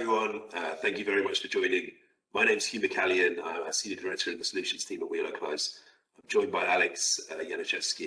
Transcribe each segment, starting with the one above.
everyone. Thank you very much for joining. My name is Hugh McCallion. I'm a Senior Director in the Solutions team at Welocalize. I'm joined by Alex Unisex,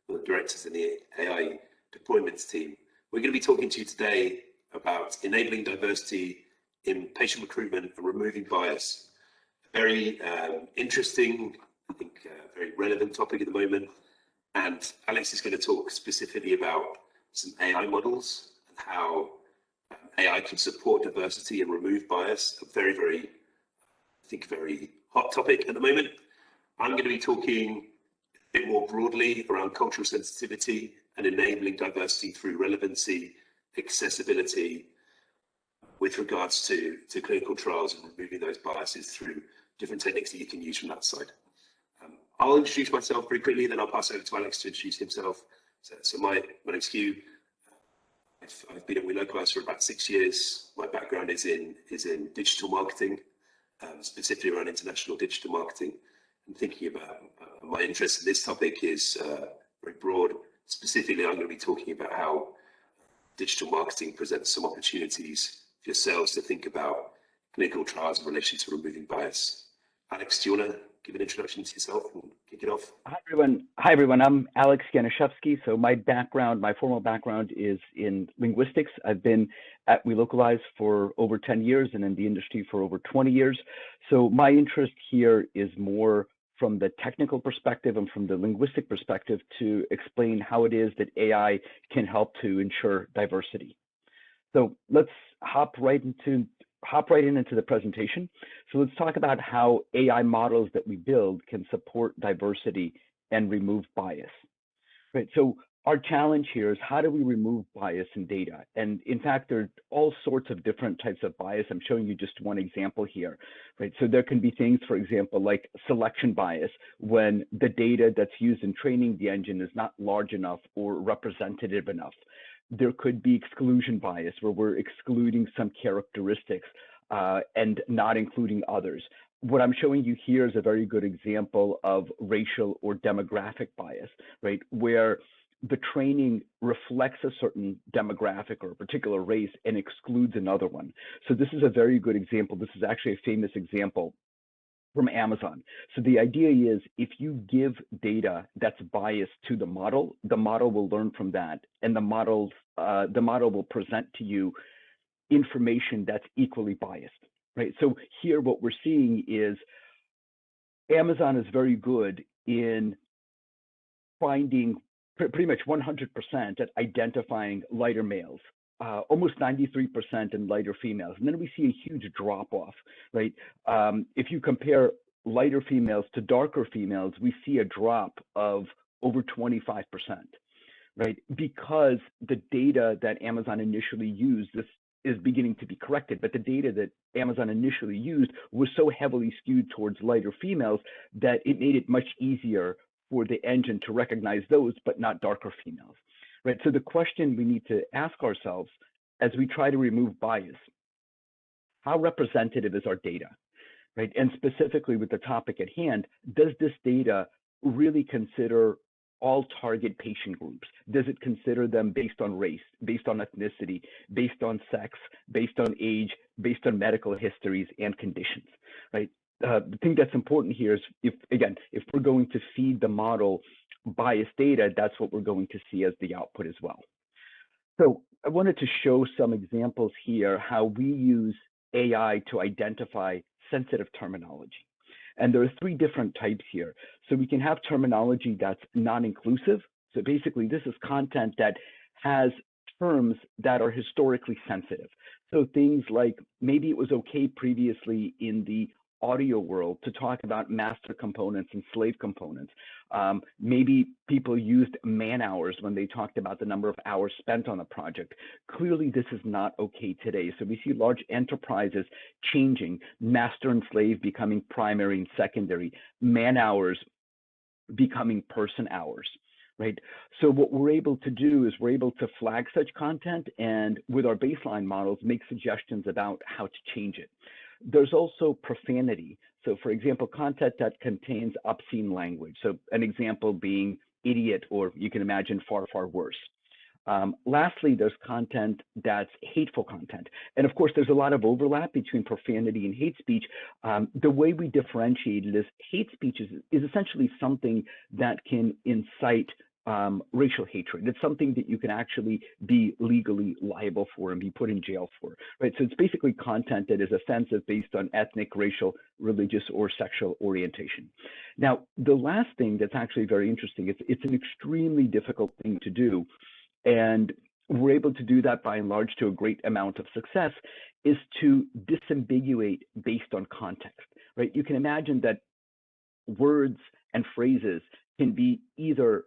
one of the directors in the AI deployments team. We're going to be talking to you today about enabling diversity in patient recruitment and removing bias. Very interesting, I think very relevant topic at the moment. And Alex is going to talk specifically about some AI models and how AI can support diversity and remove bias. A very hot topic at the moment. I'm going to be talking a bit more broadly around cultural sensitivity and enabling diversity through relevancy, accessibility, with regards to clinical trials and removing those biases through different techniques that you can use from that side. I'll introduce myself very quickly, then I'll pass over to Alex to introduce himself. So my name's Hugh. I've been at Welocalize for about 6 years. My background is in digital marketing, specifically around international digital marketing. And thinking about my interest in this topic is very broad. Specifically, I'm going to be talking about how digital marketing presents some opportunities for yourselves to think about clinical trials in relation to removing bias. Alex, do you want to give an introduction to yourself and kick it off? Hi everyone. I'm Alex Januszewski. So my formal background is in linguistics. I've been at Welocalize for over 10 years and in the industry for over 20 years. So my interest here is more from the technical perspective and from the linguistic perspective to explain how it is that AI can help to ensure diversity. So let's hop right into the presentation. So let's talk about how AI models that we build can support diversity and remove bias. Right. So our challenge here is how do we remove bias in data? And in fact, there are all sorts of different types of bias. I'm showing you just one example here. Right. So there can be things, for example, like selection bias, when the data that's used in training the engine is not large enough or representative enough. There could be exclusion bias, where we're excluding some characteristics and not including others. What I'm showing you here is a very good example of racial or demographic bias, right? Where the training reflects a certain demographic or a particular race and excludes another one. So this is a very good example. This is actually a famous example from Amazon. So the idea is if you give data that's biased to the model will learn from that, and the model will present to you information that's equally biased, right? So here what we're seeing is Amazon is very good in finding pretty much 100% at identifying lighter males. Almost 93% in lighter females. And then we see a huge drop off, right? If you compare lighter females to darker females, we see a drop of over 25%, right? Because the data that Amazon initially used, this is beginning to be corrected, but the data that Amazon initially used was so heavily skewed towards lighter females that it made it much easier for the engine to recognize those, but not darker females. Right. So the question we need to ask ourselves as we try to remove bias, how representative is our data? Right. And specifically with the topic at hand, does this data really consider all target patient groups? Does it consider them based on race, based on ethnicity, based on sex, based on age, based on medical histories and conditions? Right. The thing that's important here is if we're going to feed the model biased data, that's what we're going to see as the output as well. So I wanted to show some examples here how we use AI to identify sensitive terminology. And there are 3 different types here. So we can have terminology that's non-inclusive. So basically this is content that has terms that are historically sensitive. So things like maybe it was okay previously in the audio world to talk about master components and slave components. Maybe people used man hours when they talked about the number of hours spent on a project. Clearly, this is not okay today. So we see large enterprises changing, master and slave becoming primary and secondary, man hours becoming person hours. Right. So what we're able to do is we're able to flag such content and with our baseline models, make suggestions about how to change it. There's also profanity. So for example, content that contains obscene language. So an example being idiot, or you can imagine far, far worse. Lastly, there's content that's hateful content. And of course, there's a lot of overlap between profanity and hate speech. The way we differentiate it is hate speech is essentially something that can incite racial hatred. It's something that you can actually be legally liable for and be put in jail for, right? So it's basically content that is offensive based on ethnic, racial, religious, or sexual orientation. Now, the last thing that's actually very interesting, it's an extremely difficult thing to do, and we're able to do that by and large to a great amount of success, is to disambiguate based on context, right? You can imagine that words and phrases can be either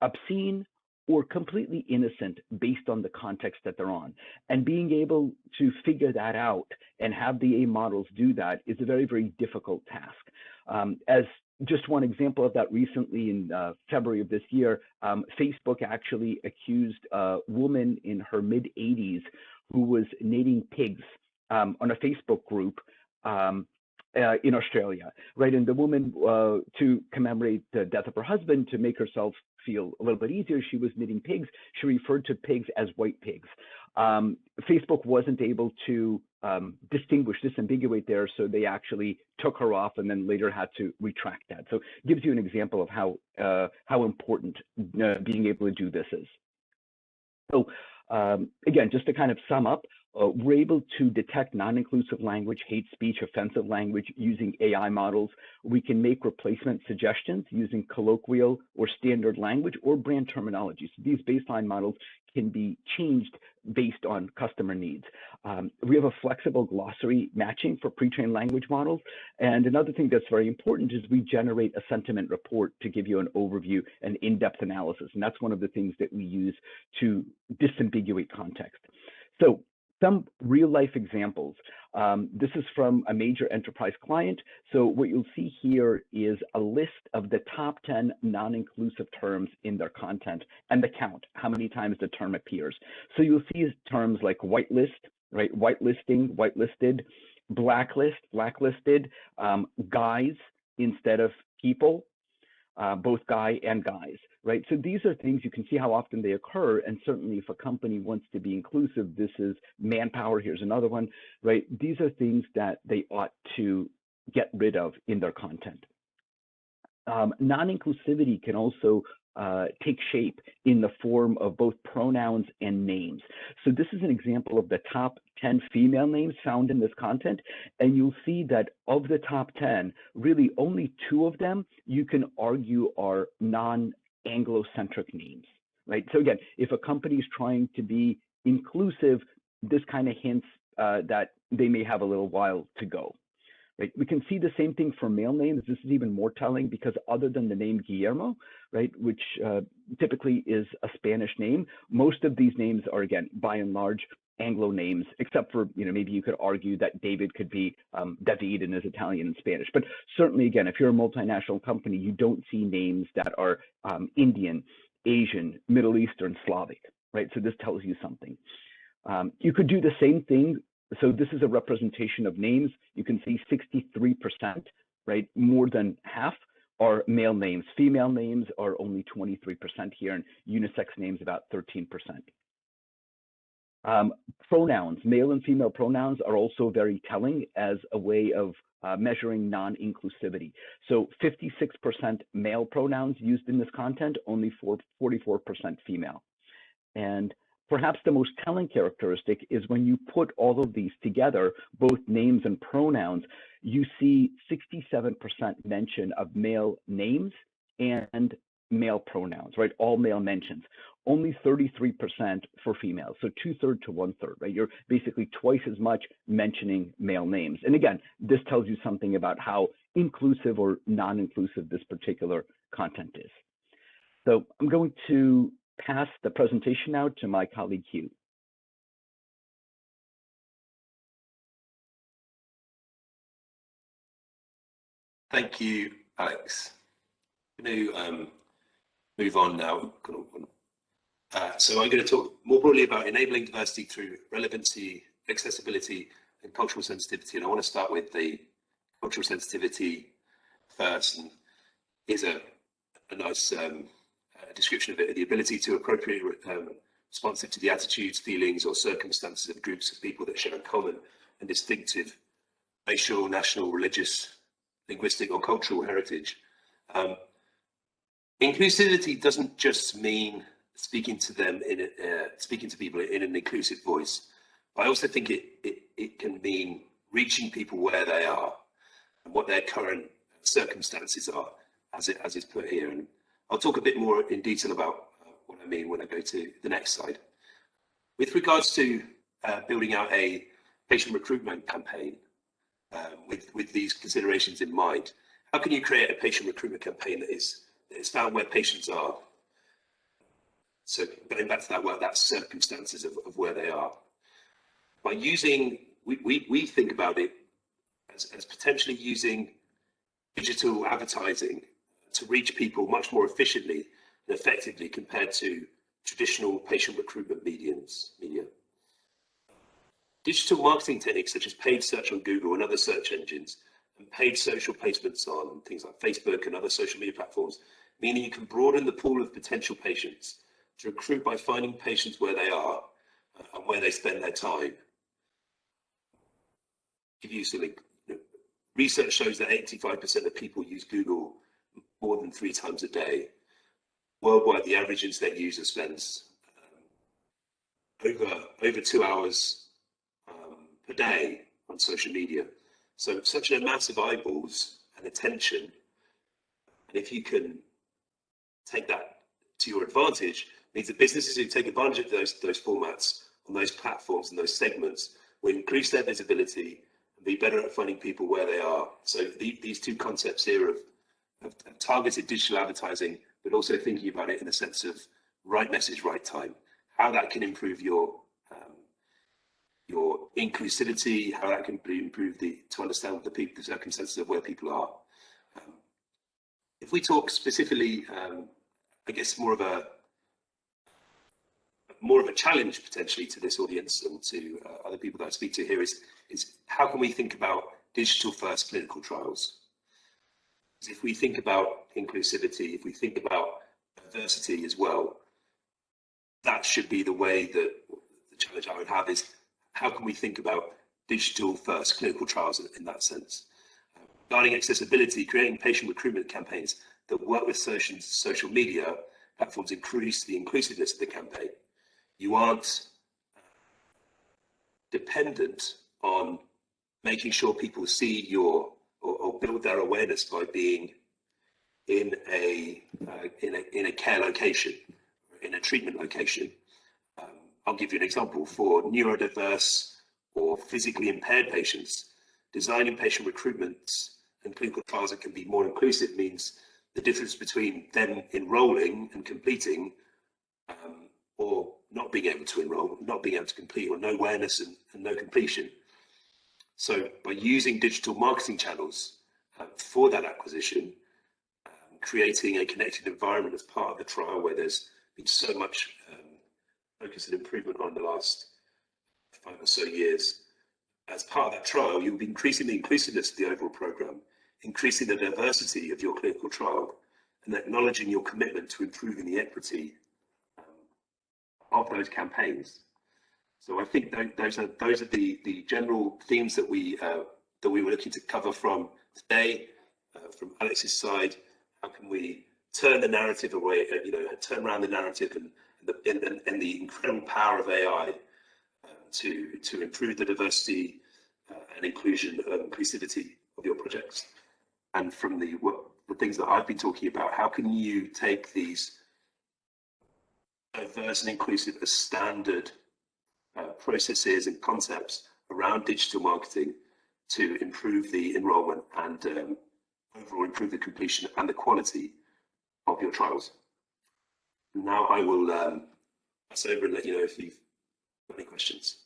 obscene or completely innocent based on the context that they're on. And being able to figure that out and have the A models do that is a very, very difficult task. As just one example of that, recently in February of this year, Facebook actually accused a woman in her mid-80s who was knitting pigs on a Facebook group in Australia, right? And the woman, to commemorate the death of her husband, to make herself feel a little bit easier, she was knitting pigs. She referred to pigs as white pigs. Facebook wasn't able to disambiguate there, so they actually took her off and then later had to retract that. So it gives you an example of how important being able to do this is. So again, just to kind of sum up, we're able to detect non-inclusive language, hate speech, offensive language using AI models. We can make replacement suggestions using colloquial or standard language or brand terminology. So these baseline models can be changed based on customer needs. We have a flexible glossary matching for pre-trained language models. And another thing that's very important is we generate a sentiment report to give you an overview and in-depth analysis. And that's one of the things that we use to disambiguate context. So some real life examples. This is from a major enterprise client. So what you'll see here is a list of the top 10 non-inclusive terms in their content and the count, how many times the term appears. So you'll see terms like whitelist, right? Whitelisting, whitelisted, blacklist, blacklisted, guys instead of people, both guy and guys, right? So these are things you can see how often they occur. And certainly if a company wants to be inclusive, this is manpower, here's another one, right? These are things that they ought to get rid of in their content. Non-inclusivity can also take shape in the form of both pronouns and names. So this is an example of the top 10 female names found in this content. And you'll see that of the top 10, really only 2 of them you can argue are non-Anglo-centric names, right? So again, if a company is trying to be inclusive, this kind of hints that they may have a little while to go. Right. We can see the same thing for male names. This is even more telling because other than the name Guillermo, right, which typically is a Spanish name, most of these names are, again, by and large, Anglo names, except for, maybe you could argue that David could be David and is Italian and Spanish. But certainly, again, if you're a multinational company, you don't see names that are Indian, Asian, Middle Eastern, Slavic, right? So this tells you something. You could do the same thing. So this is a representation of names. You can see 63%, right? More than half are male names. Female names are only 23% here, and unisex names about 13%. Pronouns, male and female pronouns are also very telling as a way of measuring non-inclusivity. So 56% male pronouns used in this content, only 44% female. And perhaps the most telling characteristic is when you put all of these together, both names and pronouns, you see 67% mention of male names and male pronouns, right? All male mentions. Only 33% for females, so 2/3 to 1/3, right? You're basically twice as much mentioning male names. And again, this tells you something about how inclusive or non-inclusive this particular content is. So I'm going to pass the presentation now to my colleague Hugh. Thank you, Alex. I'm going to move on now. So I'm going to talk more broadly about enabling diversity through relevancy, accessibility, and cultural sensitivity. And I want to start with the cultural sensitivity first. And here's a nice description of it, the ability to appropriately responsive to the attitudes, feelings, or circumstances of groups of people that share a common and distinctive racial, national, religious, linguistic, or cultural heritage. Inclusivity doesn't just mean speaking to them speaking to people in an inclusive voice. I also think it can mean reaching people where they are and what their current circumstances are, as is put here. And I'll talk a bit more in detail about what I mean when I go to the next slide. With regards to building out a patient recruitment campaign with these considerations in mind, how can you create a patient recruitment campaign that is found where patients are? So going back to that word, that's circumstances of where they are. By using, we think about it as potentially using digital advertising to reach people much more efficiently and effectively compared to traditional patient recruitment media. Digital marketing techniques such as paid search on Google and other search engines and paid social placements on things like Facebook and other social media platforms, meaning you can broaden the pool of potential patients to recruit by finding patients where they are and where they spend their time. Give you something. Research shows that 85% of people use Google more than 3 times a day. Worldwide, the average internet user spends over 2 hours per day on social media. So such a massive eyeballs and attention. And if you can take that to your advantage, means that businesses who take advantage of those formats on those platforms and those segments will increase their visibility and be better at finding people where they are. So these two concepts here of targeted digital advertising, but also thinking about it in the sense of right message, right time, how that can improve your inclusivity, how that can improve to understand the circumstances of where people are. If we talk specifically, I guess more of a challenge potentially to this audience and to other people that I speak to here is how can we think about digital first clinical trials? If we think about inclusivity, if we think about diversity as well, that should be the way that the challenge I would have is how can we think about digital first clinical trials in that sense? Regarding accessibility, creating patient recruitment campaigns that work with social media platforms increase the inclusiveness of the campaign. You aren't dependent on making sure people see or build their awareness by being in a care location, in a treatment location. I'll give you an example. For neurodiverse or physically impaired patients, designing patient recruitment and clinical trials that can be more inclusive means the difference between them enrolling and completing or not being able to enroll, not being able to complete, or no awareness and no completion. So by using digital marketing channels for that acquisition, creating a connected environment as part of the trial where there's been so much focus and improvement on the last 5 or so years. As part of that trial, you'll be increasing the inclusiveness of the overall program, increasing the diversity of your clinical trial, and acknowledging your commitment to improving the equity of those campaigns. So I think those are the general themes that we were looking to cover from today, from Alex's side. How can we turn the narrative away, turn around the narrative and the incredible power of AI to improve the diversity and inclusivity of your projects. And from the things that I've been talking about, how can you take these diverse and inclusive as standard processes and concepts around digital marketing to improve the enrollment and overall improve the completion and the quality of your trials. Now I will pass over and let you know if you've got any questions.